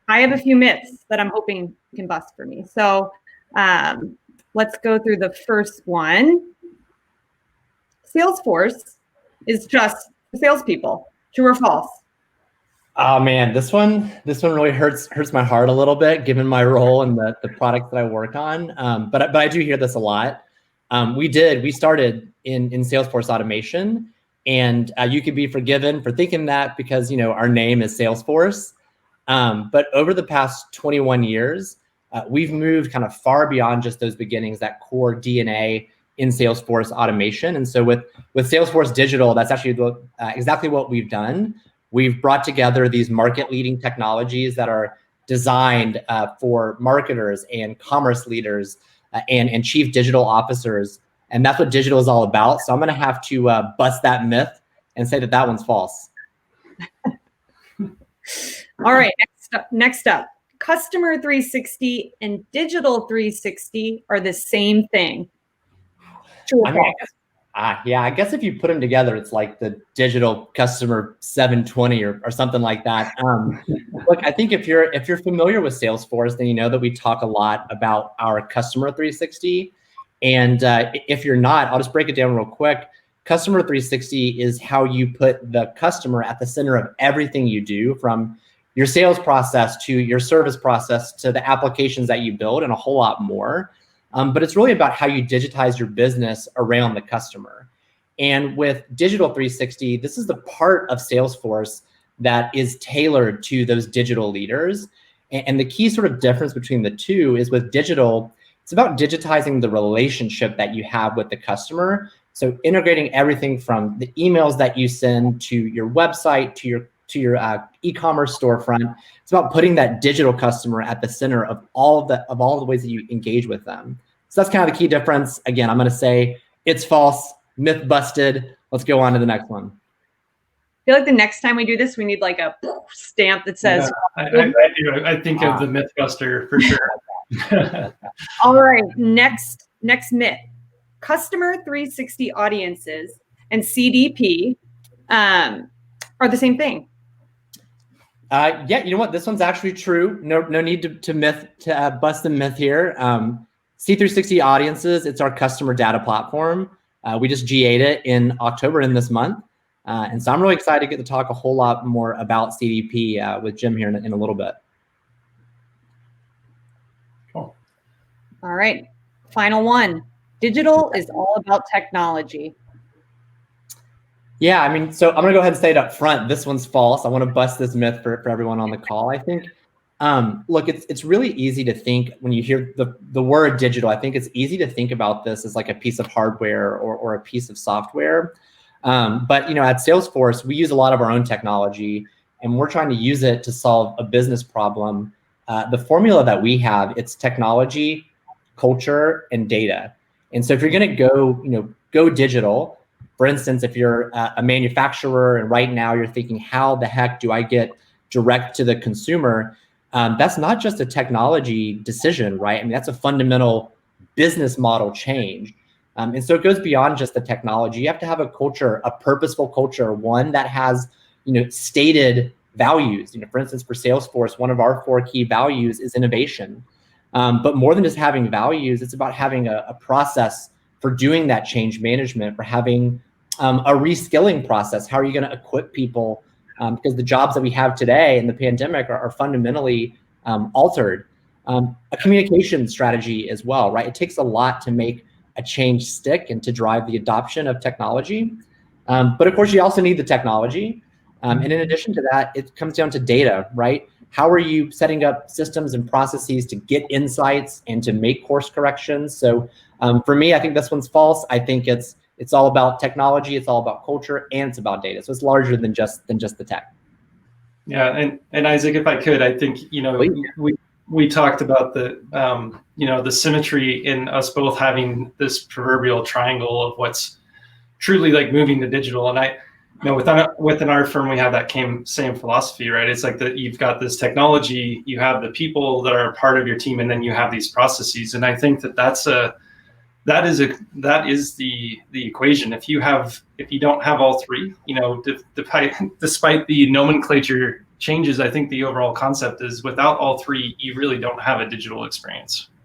I have a few myths that I'm hoping you can bust for me. So let's go through the first one. Salesforce is just salespeople. True or false? Oh man, this one really hurts my heart a little bit, given my role and the product that I work on. But I do hear this a lot. We started in Salesforce automation, and you could be forgiven for thinking that because our name is Salesforce. But over the past 21 years, we've moved kind of far beyond just those beginnings, that core DNA in Salesforce automation. And so with Salesforce Digital, that's actually exactly what we've done. We've brought together these market-leading technologies that are designed for marketers and commerce leaders and chief digital officers. And that's what digital is all about. So I'm going to have to bust that myth and say that one's false. All right, next up. Customer 360 and Digital 360 are the same thing. True or false? I guess if you put them together, it's like the digital customer 720 or something like that. Look, I think if you're familiar with Salesforce, then you know that we talk a lot about our customer 360. And if you're not, I'll just break it down real quick. Customer 360 is how you put the customer at the center of everything you do, from your sales process to your service process to the applications that you build and a whole lot more. But it's really about how you digitize your business around the customer. And with Digital 360, this is the part of Salesforce that is tailored to those digital leaders. And the key sort of difference between the two is with digital, it's about digitizing the relationship that you have with the customer. So integrating everything from the emails that you send to your website, to your e-commerce storefront. It's about putting that digital customer at the center of all the ways that you engage with them. So that's kind of the key difference. Again, I'm going to say it's false, myth busted. Let's go on to the next one. I feel like the next time we do this, we need like a stamp that says. Yeah, I think of the Mythbuster for sure. All right, next myth. Customer 360 audiences and CDP are the same thing. Yeah, you know what? This one's actually true. No need to bust the myth here. C360 Audiences, it's our customer data platform. We just GA'd it in October in this month. And so I'm really excited to get to talk a whole lot more about CDP with Jim here in a little bit. Cool. All right, final one. Digital is all about technology. Yeah, I mean, so I'm gonna go ahead and say it up front. This one's false. I want to bust this myth for everyone on the call. I think, look, it's really easy to think when you hear the word digital. I think it's easy to think about this as like a piece of hardware or a piece of software. But at Salesforce, we use a lot of our own technology, and we're trying to use it to solve a business problem. The formula that we have, it's technology, culture, and data. And so if you're going to go digital, for instance, if you're a manufacturer and right now you're thinking, how the heck do I get direct to the consumer? That's not just a technology decision, right? I mean, that's a fundamental business model change. And so it goes beyond just the technology. You have to have a culture, a purposeful culture, one that has, stated values. For instance, for Salesforce, one of our 4 key values is innovation. But more than just having values, it's about having a process for doing that change management, for having a reskilling process. How are you going to equip people? Because the jobs that we have today in the pandemic are fundamentally altered. A communication strategy as well, right? It takes a lot to make a change stick and to drive the adoption of technology. But of course, you also need the technology. And in addition to that, it comes down to data, right? How are you setting up systems and processes to get insights and to make course corrections? So for me, I think this one's false. I think it's all about technology, it's all about culture, and it's about data. So it's larger than just the tech. Yeah, and Isaac, if I could, I think we talked about the the symmetry in us both having this proverbial triangle of what's truly like moving to digital. And within our firm, we have that same philosophy, right? It's like that you've got this technology, you have the people that are a part of your team, and then you have these processes. And I think that is the equation. If you don't have all three, despite the nomenclature changes, I think the overall concept is without all three, you really don't have a digital experience.